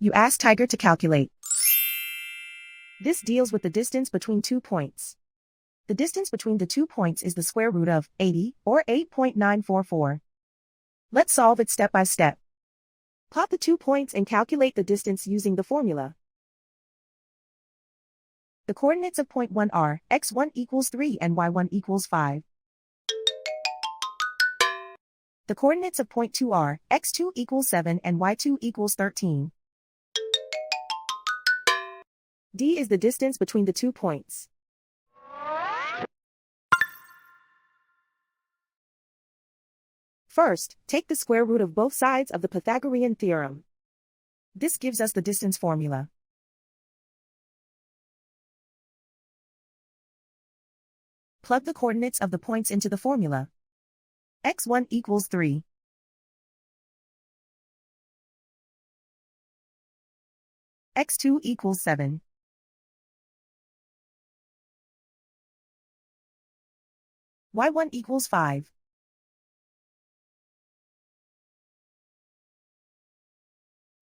You ask Tiger to calculate. This deals with the distance between 2 points. The distance between the 2 points is the square root of 80, or 8.944. Let's solve it step by step. Plot the 2 points and calculate the distance using the formula. The coordinates of point 1 are x1 equals 3 and y1 equals 5. The coordinates of point 2 are x2 equals 7 and y2 equals 13. D is the distance between the 2 points. First, take the square root of both sides of the Pythagorean theorem. This gives us the distance formula. Plug the coordinates of the points into the formula. x1 equals 3. x2 equals 7. y1 equals 5.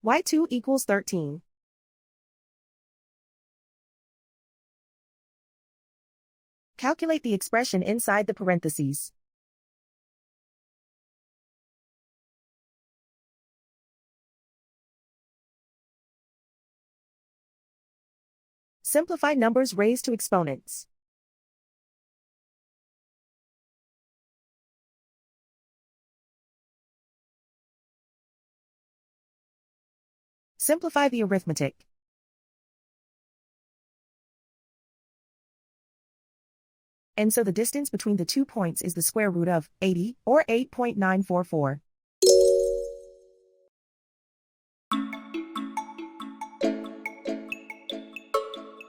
y2 equals 13. Calculate the expression inside the parentheses. Simplify numbers raised to exponents. Simplify the arithmetic. And so the distance between the 2 points is the square root of 80, or 8.944.